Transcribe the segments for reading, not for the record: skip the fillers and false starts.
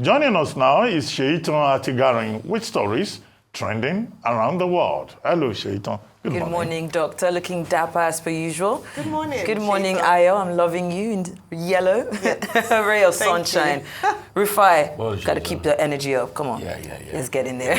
Joining us now is Sheitan Atigarin with stories trending around the world. Hello, Sheitan. Good morning, Doctor. Looking dapper as per usual. Good morning. Good morning, Ayo. I'm loving you in yellow. Yes. A ray of sunshine. Rufai, Bonjour. got to keep the energy up. Come on. Yeah. Let's get in there.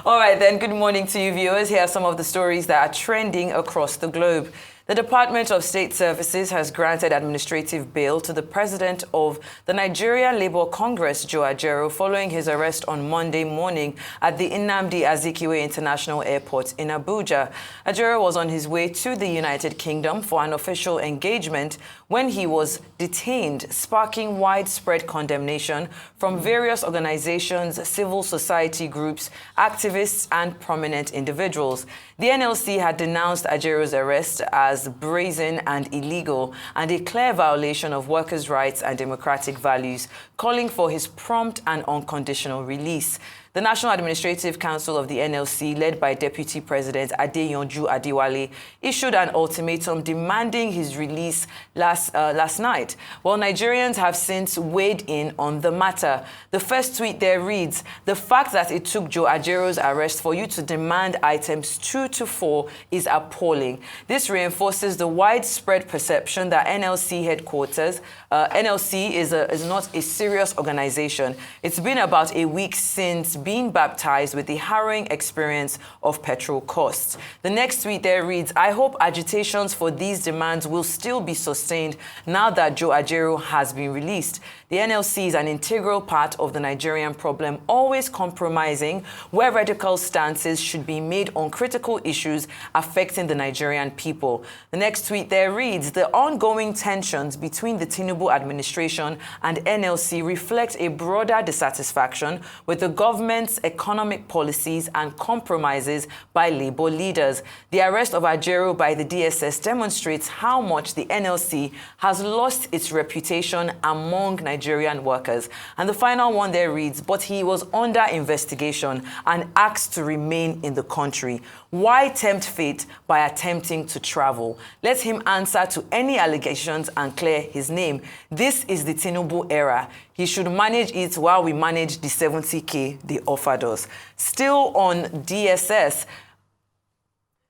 All right, then. Good morning to you, viewers. Here are some of the stories that are trending across the globe. The Department of State Services has granted administrative bail to the president of the Nigeria Labour Congress, Joe Ajero, following his arrest on Monday morning at the Nnamdi Azikiwe International Airport in Abuja. Ajero was on his way to the United Kingdom for an official engagement when he was detained, sparking widespread condemnation from various organizations, civil society groups, activists, and prominent individuals. The NLC had denounced Ajero's arrest as brazen and illegal and a clear violation of workers' rights and democratic values, calling for his prompt and unconditional release. The National Administrative Council of the NLC, led by Deputy President Adeyonju Adewale, issued an ultimatum demanding his release last night. While Nigerians have since weighed in on the matter. The first tweet there reads, "The fact that it took Joe Ajero's arrest for you to demand items 2 to 4 is appalling. This reinforces the widespread perception that NLC headquarters, NLC is not a serious organization. It's been about a week since being baptized with the harrowing experience of petrol costs." The next tweet there reads, "I hope agitations for these demands will still be sustained now that Joe Ajero has been released. The NLC is an integral part of the Nigerian problem, always compromising where radical stances should be made on critical issues affecting the Nigerian people." The next tweet there reads, "The ongoing tensions between the Tinubu administration and NLC reflect a broader dissatisfaction with the government's economic policies and compromises by labor leaders. The arrest of Ajero by the DSS demonstrates how much the NLC has lost its reputation among Nigerian workers." And the final one there reads, "But he was under investigation and asked to remain in the country. Why tempt fate by attempting to travel? Let him answer to any allegations and clear his name. This is the Tinubu era. He should manage it while we manage the 70K they offered us." Still on DSS,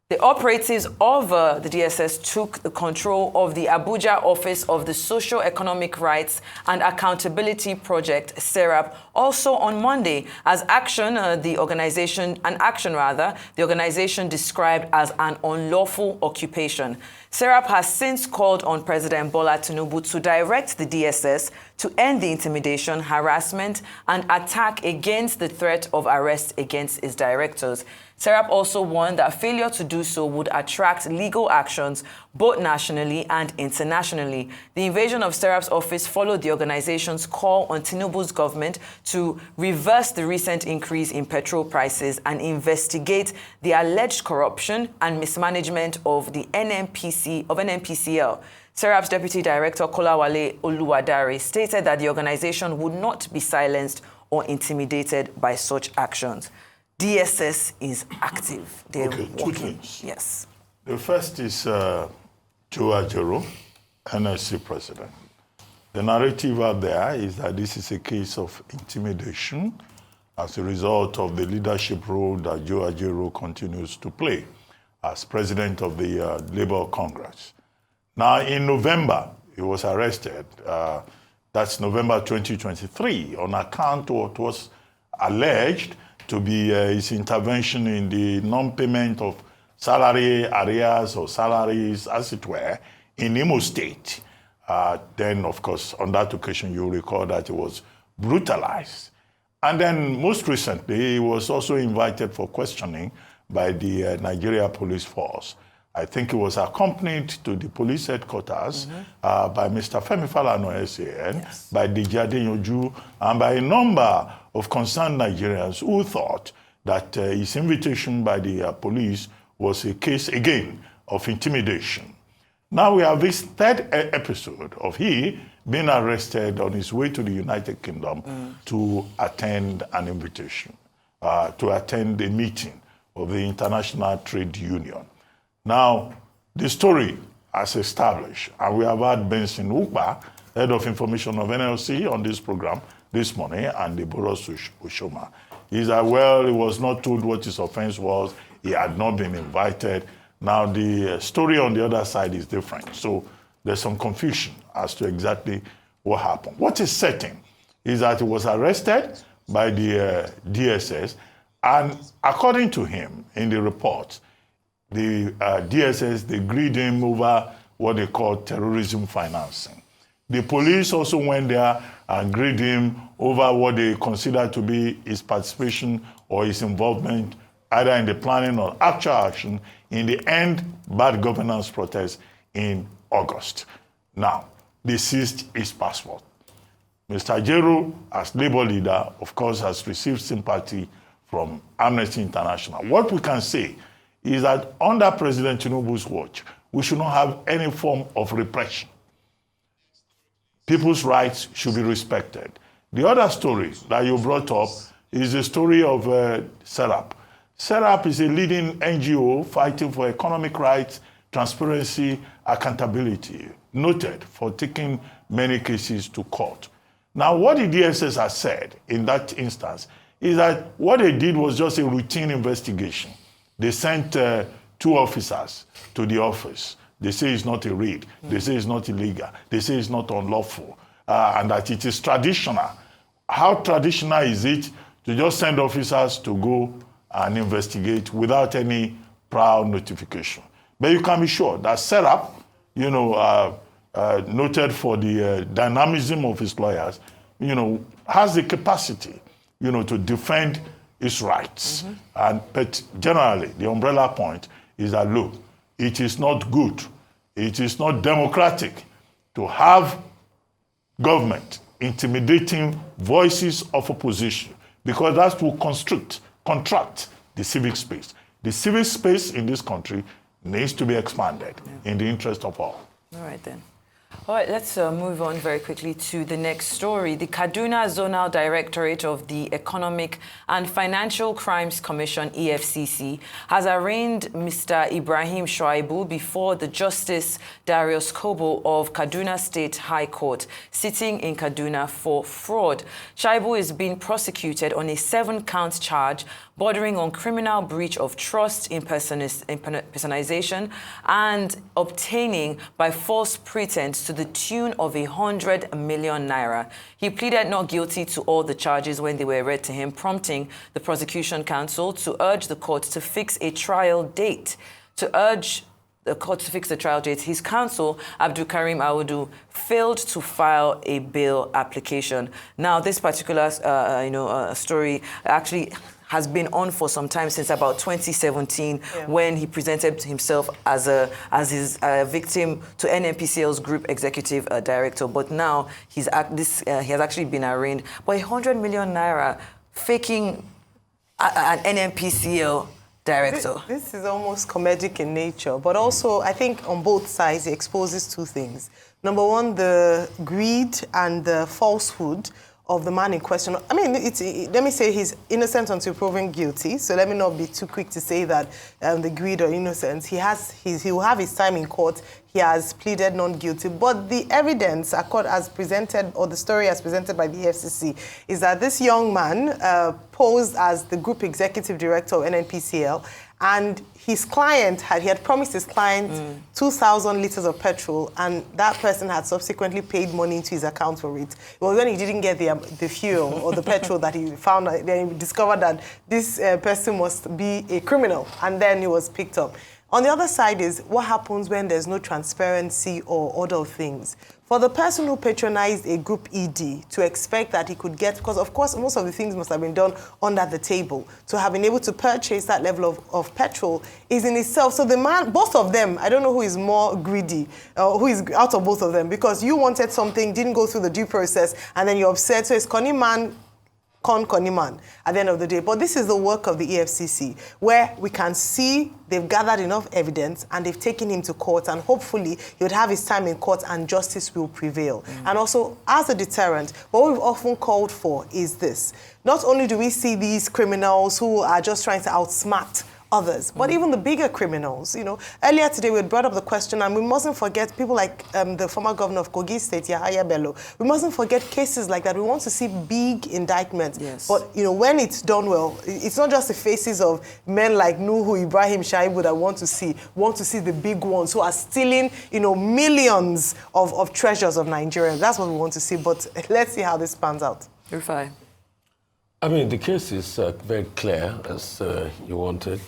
the operatives of the DSS took the control of the Abuja office of the Socio-Economic Rights and Accountability Project, SERAP, also on Monday. As the organization described as an unlawful occupation. SERAP has since called on President Bola Tinubu to direct the DSS to end the intimidation, harassment, and attack against the threat of arrest against its directors. SERAP also warned that failure to do so would attract legal actions both nationally and internationally. The invasion of SERAP's office followed the organization's call on Tinubu's government to reverse the recent increase in petrol prices and investigate the alleged corruption and mismanagement of the NNPCL. SERAP's Deputy Director Kolawale Oluwadare stated that the organization would not be silenced or intimidated by such actions. DSS is active. They're working. Two things. Yes. The first is Joe Ajero, NLC president. The narrative out there is that this is a case of intimidation as a result of the leadership role that Joe Ajero continues to play as president of the Labour Congress. Now, in November, he was arrested. That's November 2023, on account of what was alleged to be his intervention in the non-payment of salary arrears or salaries, as it were, in Imo State. Then, of course, on that occasion, you'll recall that he was brutalized. And then, most recently, he was also invited for questioning by the Nigeria Police Force. I think he was accompanied to the police headquarters by Mr. Femi Falana SAN, yes, by Deji Adeyonju, and by a number of concerned Nigerians who thought that his invitation by the police was a case, again, of intimidation. Now we have this third episode of he being arrested on his way to the United Kingdom to attend an invitation, to attend a meeting of the International Trade Union. Now, the story as established, and we have had Benson Ukpa, Head of Information of NLC, on this program. this morning, and the Boros Ushoma, is that, well, he was not told what his offense was. He had not been invited. Now, the story on the other side is different. So there's some confusion as to exactly what happened. What is certain is that he was arrested by the DSS, and according to him, in the report, the DSS, they grilled him over what they call terrorism financing. The police also went there and grilled him over what they consider to be his participation or his involvement either in the planning or actual action in the End Bad Governance protest in August. Now, they seized his passport. Mr. Ajaero, as Labour leader, of course, has received sympathy from Amnesty International. What we can say is that under President Tinubu's watch, we should not have any form of repression. People's rights should be respected. The other story that you brought up is the story of SERAP. SERAP is a leading NGO fighting for economic rights, transparency, accountability, noted for taking many cases to court. Now, what the DSS has said in that instance is that what they did was just a routine investigation. They sent 2 officers to the office. They say it's not a raid. They say it's not illegal. They say it's not unlawful, and that it is traditional. How traditional is it to just send officers to go and investigate without any prior notification? But you can be sure that SERAP, noted for the dynamism of his lawyers, has the capacity, to defend its rights. But generally, the umbrella point is that, look, it is not good, it is not democratic to have government intimidating voices of opposition, because that will contract the civic space. The civic space in this country needs to be expanded in the interest of all. All right, then. All right, let's move on very quickly to the next story. The Kaduna Zonal Directorate of the Economic and Financial Crimes Commission, EFCC, has arraigned Mr. Ibrahim Shuaibu before the Justice Darius Kobo of Kaduna State High Court, sitting in Kaduna for fraud. Shuaibu is being prosecuted on a 7-count charge bordering on criminal breach of trust, impersonation, and obtaining by false pretense to the tune of 100 million naira. He pleaded not guilty to all the charges when they were read to him, prompting the prosecution counsel to urge the court to fix a trial date. His counsel, Abdul Karim Audu, failed to file a bail application. Now, this particular story actually has been on for some time, since about 2017, when he presented himself as his victim to NNPCL's group executive director. But now he has actually been arraigned. But 100 million naira, faking an NNPCL director. This is almost comedic in nature, but also I think on both sides it exposes 2 things. Number one, the greed and the falsehood of the man in question. I mean, let me say he's innocent until proven guilty, so let me not be too quick to say that the greed or innocence. He will have his time in court. He has pleaded not guilty, but the evidence as presented, or the story as presented by the EFCC, is that this young man posed as the group executive director of NNPCL, and his client had promised his client 2,000 liters of petrol, and that person had subsequently paid money into his account for it. It was when he didn't get the fuel or the petrol that he found, then he discovered that this person must be a criminal, and then he was picked up. On the other side is what happens when there's no transparency or order of things. For the person who patronized a group ED to expect that he could get, because of course most of the things must have been done under the table, to have been able to purchase that level of petrol is in itself. So the man, both of them, I don't know who is more greedy, who is out of both of them, because you wanted something, didn't go through the due process, and then you're upset. So it's Connie man at the end of the day. But this is the work of the EFCC, where we can see they've gathered enough evidence and they've taken him to court, and hopefully he would have his time in court and justice will prevail. And also, as a deterrent, what we've often called for is this. Not only do we see these criminals who are just trying to outsmart others. But even the bigger criminals, you know, earlier today we had brought up the question, and we mustn't forget people like the former governor of Kogi State, Yahaya Bello. We mustn't forget cases like that. We want to see big indictments. Yes. But, you know, when it's done well, it's not just the faces of men like Nuhu, Ibrahim, Shaibu that want to see the big ones who are stealing, you know, millions of treasures of Nigeria. That's what we want to see. But let's see how this pans out. Rufai. I mean, the case is very clear, as you wanted.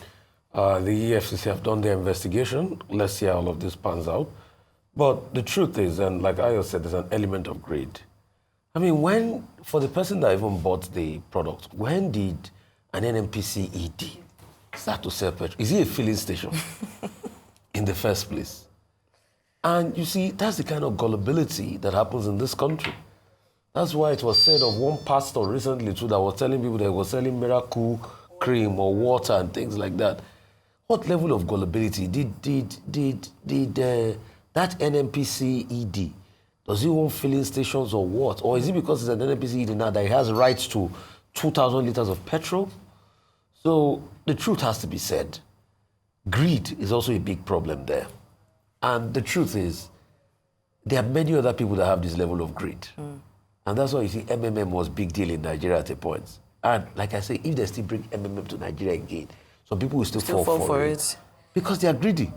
The EFCC have done their investigation. Let's see how all of this pans out. But the truth is, and like Ayo said, there's an element of greed. I mean, for the person that even bought the product, when did an NNPC ED start to sell petrol? Is it a filling station in the first place? And you see, that's the kind of gullibility that happens in this country. That's why it was said of one pastor recently too that was telling people that he was selling miracle cream or water and things like that. What level of gullibility did that NNPC ED, does he own filling stations or what? Or is it because it's an NNPC ED now that he has rights to 2,000 liters of petrol? So the truth has to be said. Greed is also a big problem there. And the truth is, there are many other people that have this level of greed. And that's why you see MMM was a big deal in Nigeria at a point. And like I say, if they still bring MMM to Nigeria again, some people will still fall for it. Because they are greedy.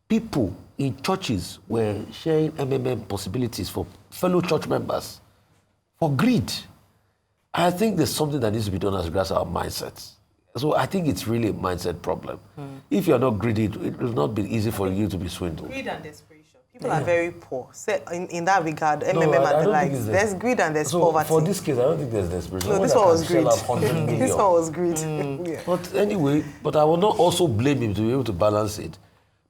People in churches were sharing MMM possibilities for fellow church members for greed. I think there's something that needs to be done as regards our mindsets. So I think it's really a mindset problem. If you're not greedy, it will not be easy for you to be swindled. Greed and desperation. People are very poor. In that regard, MMM and the likes. There's greed and there's poverty. For this case, I don't think there's desperation. No, this one was greed. This one was greed. Yeah. But anyway, I will not also blame him to be able to balance it.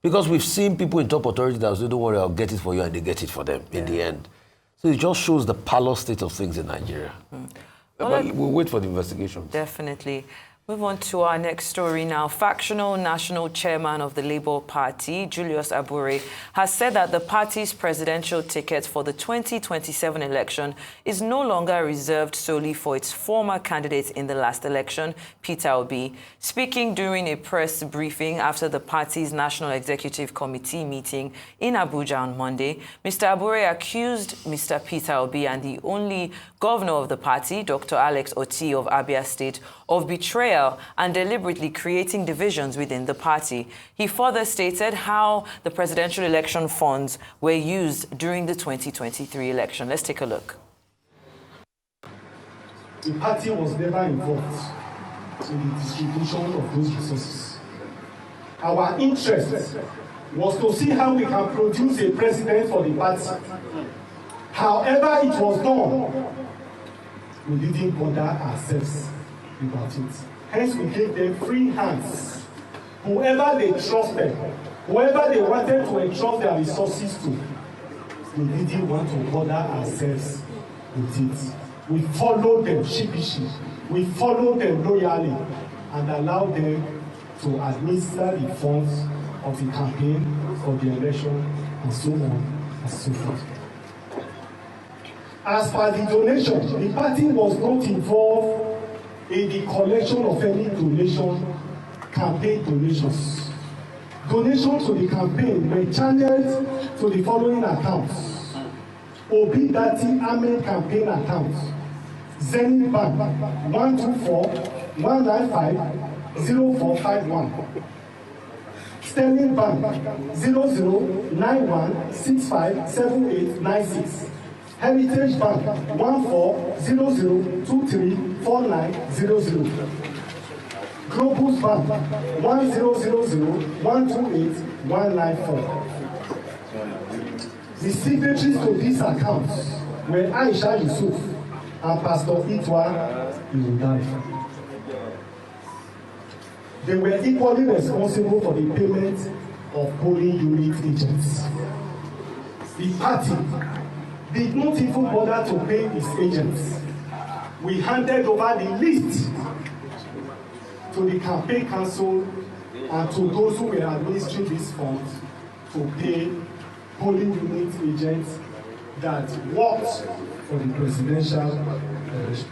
Because we've seen people in top authority that say, don't worry, I'll get it for you, and they get it for them in the end. So it just shows the parlous state of things in Nigeria. But we'll wait for the investigation. Definitely. Move on to our next story now. Factional national chairman of the Labour Party, Julius Abure, has said that the party's presidential ticket for the 2027 election is no longer reserved solely for its former candidate in the last election, Peter Obi. Speaking during a press briefing after the party's National Executive Committee meeting in Abuja on Monday, Mr. Abure accused Mr. Peter Obi and the only governor of the party, Dr. Alex Oti of Abia State, of betrayal and deliberately creating divisions within the party. He further stated how the presidential election funds were used during the 2023 election. Let's take a look. The party was never involved in the distribution of those resources. Our interest was to see how we can produce a president for the party. However it was done, we didn't bother ourselves about it. Hence, we gave them free hands. Whoever they trusted, whoever they wanted to entrust their resources to, we didn't want to bother ourselves with it. We followed them sheepishly. We followed them loyally and allowed them to administer the funds of the campaign for the election and so on and so forth. As per the donation, the party was not involved in the collection of any campaign donations. Donations to the campaign were channeled to the following accounts: Obi Dati Amen campaign account, Zenith Bank 124-195-0451, Sterling Bank 0091657896. Heritage Bank 1400234900. Globus Bank 1000128194. The signatories to these accounts were Aisha Yusuf and Pastor Itwa Irudai. They were equally responsible for the payment of polling unit agents. The party did not even bother to pay its agents. We handed over the list to the campaign council and to those who were administering these funds to pay polling unit agents that worked for the presidential election.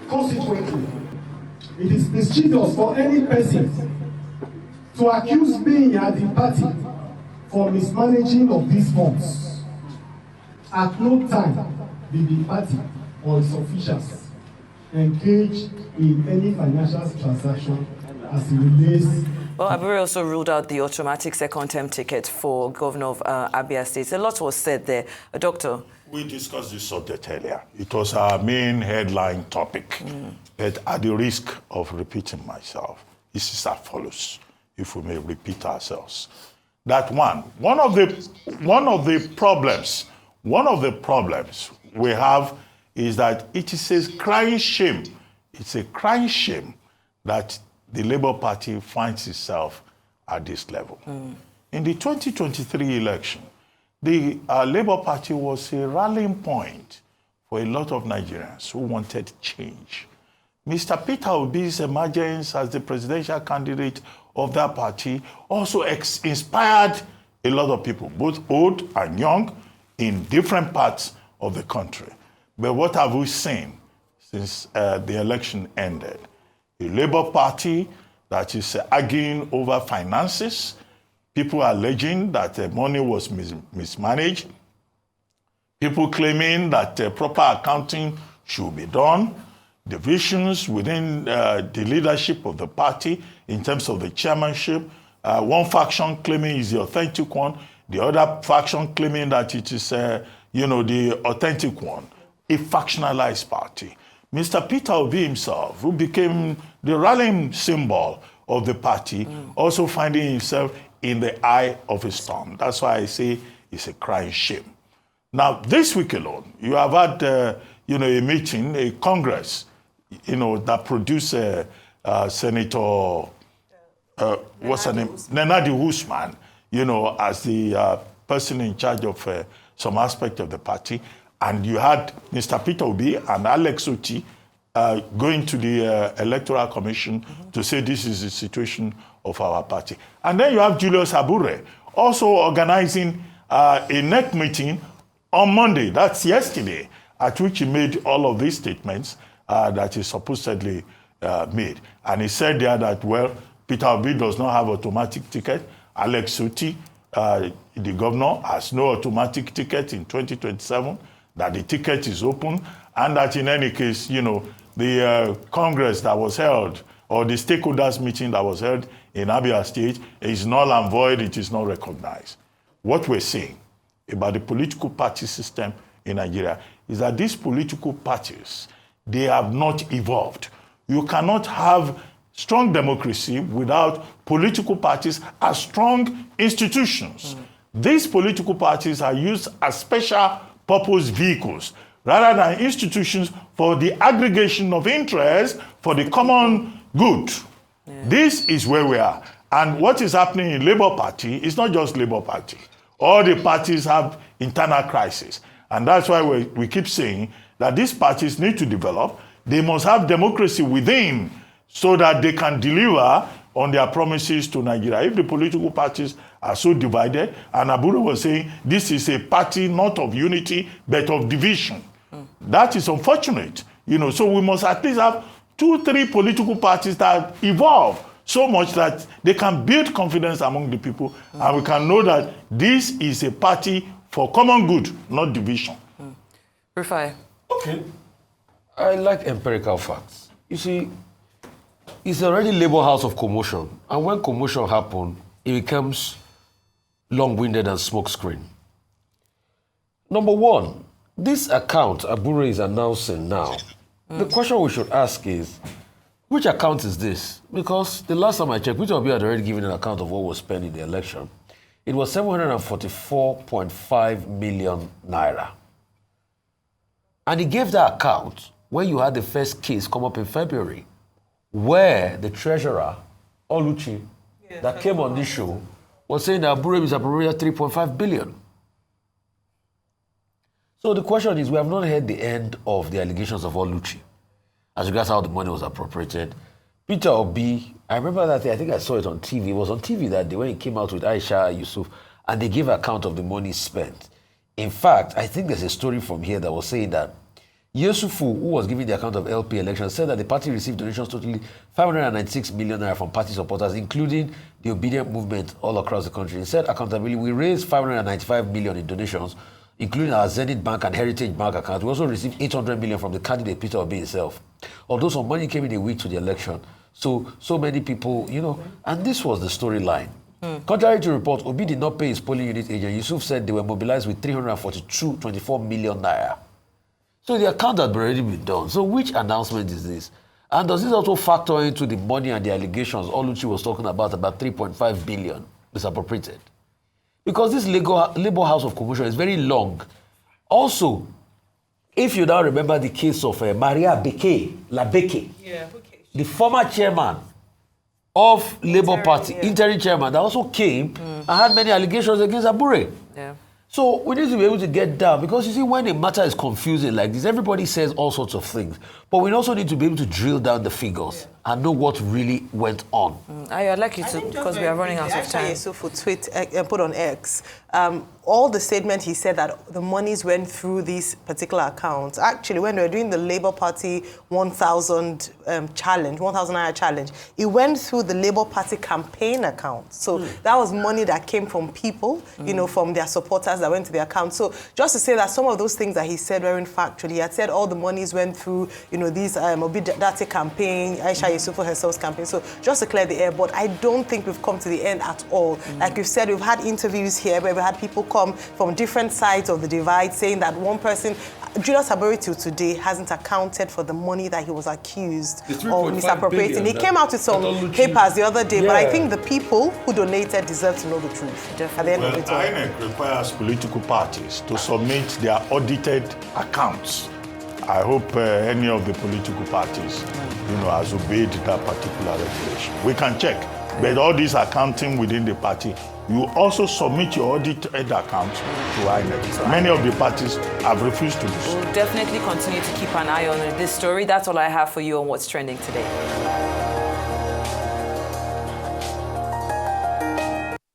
Consequently, it is mischievous for any person to accuse me and the party for mismanaging of these funds. At no time did the party or its officials engage in any financial transaction as it relates. Well, Abure also ruled out the automatic second-term ticket for Governor of Abia State. A lot was said there. Doctor? We discussed this subject earlier. It was our main headline topic. But at the risk of repeating myself, this is as follows, if we may repeat ourselves. That one of the problems we have is that it is a crying shame. It's a crying shame that the Labour Party finds itself at this level. In the 2023 election, the Labour Party was a rallying point for a lot of Nigerians who wanted change. Mr. Peter Obi's emergence as the presidential candidate of that party also inspired a lot of people, both old and young, in different parts of the country. But what have we seen since the election ended? A Labour Party that is arguing over finances. People are alleging that the money was mismanaged. People claiming that proper accounting should be done. Divisions within the leadership of the party in terms of the chairmanship. One faction claiming is the authentic one. The other faction claiming that it is, the authentic one. A factionalized party. Mr. Peter Obi himself, who became the rallying symbol of the party, also finding himself in the eye of a storm. That's why I say it's a crying shame. Now, this week alone, you have had, a meeting, a Congress, that produced Senator, what's her name? Nenadi Usman, as the person in charge of some aspect of the party. And you had Mr. Peter Obi and Alex Oti going to the Electoral Commission to say this is the situation of our party. And then you have Julius Abure also organizing a NEC meeting on Monday, that's yesterday, at which he made all of these statements that he supposedly made. And he said there that, well, Peter Obi does not have automatic ticket. Alex Oti, the governor, has no automatic ticket in 2027. That the ticket is open, and that in any case, the Congress that was held, or the stakeholders meeting that was held in Abia State is null and void, it is not recognized. What we're saying about the political party system in Nigeria is that these political parties, they have not evolved. You cannot have strong democracy without political parties as strong institutions. These political parties are used as special purpose vehicles rather than institutions for the aggregation of interest for the common good. This is where we are. And what is happening in Labour Party is not just Labour Party. All the parties have internal crises. And that's why we keep saying that these parties need to develop. They must have democracy within so that they can deliver on their promises to Nigeria. If the political parties are so divided, and Abure was saying this is a party not of unity, but of division. That is unfortunate. So we must at least have 2-3 political parties that evolve so much that they can build confidence among the people, and we can know that this is a party for common good, not division. Rufai. Okay. I like empirical facts. You see, it's already Labour House of commotion. And when commotion happens, it becomes long-winded and smokescreen. Number one, this account Abure is announcing now, the question we should ask is, which account is this? Because the last time I checked, Peter Obi had already given an account of what was spent in the election. It was 744.5 million naira. And he gave that account when you had the first case come up in February, where the treasurer, Oluchi, that came on this show, was saying that Abure is appropriated 3.5 billion. So the question is, we have not heard the end of the allegations of Oluchi as regards how the money was appropriated. Peter Obi, I remember that day, I think I saw it on TV. It was on TV that day when he came out with Aisha Yusuf, and they gave account of the money spent. In fact, I think there's a story from here that was saying that Yusufu, who was giving the account of LP elections, said that the party received donations totaling 596 million naira from party supporters, including the obedient movement all across the country. He said, accountability, we raised 595 million in donations, including our Zenith Bank and Heritage Bank accounts. We also received 800 million from the candidate Peter Obi himself. Although some money came in a week to the election. So many people, and this was the storyline. Contrary to reports, Obi did not pay his polling unit agent. Yusuf said they were mobilized with 324 million naira. So the account had already been done. So which announcement is this? And does this also factor into the money and the allegations Oluchi was talking about 3.5 billion misappropriated? Because this Labour House of Commotion is very long. Also, if you now remember the case of Maria Labeke, the former chairman of Labour Party, interim chairman, that also came and had many allegations against Abure. Yeah. So we need to be able to get down, because you see, when a matter is confusing like this, everybody says all sorts of things. But we also need to be able to drill down the figures and know what really went on. I'd like you to, because we are running out of time. So for tweet and put on X, all the statement he said that the monies went through these particular accounts. Actually, when we were doing the Labour Party 1,000 challenge, 1,000 naira challenge, it went through the Labour Party campaign account. So that was money that came from people, from their supporters that went to their account. So just to say that some of those things that he said weren't factual. He had said all the monies went through, these Obidate campaign, Aisha Yusufu herself's campaign. So just to clear the air, but I don't think we've come to the end at all. Like we've said, we've had interviews here where we had people come from different sides of the divide saying that one person, Julius Abure till today, hasn't accounted for the money that he was accused of misappropriating. He came out with some papers the other day, but I think the people who donated deserve to know the truth. At the end of it all. INEC requires political parties to submit their audited accounts. I hope any of the political parties, has obeyed that particular regulation. We can check. But all this accounting within the party, you also submit your audited accounts to INEC. Many of the parties have refused to do so. We'll definitely continue to keep an eye on this story. That's all I have for you on What's Trending today.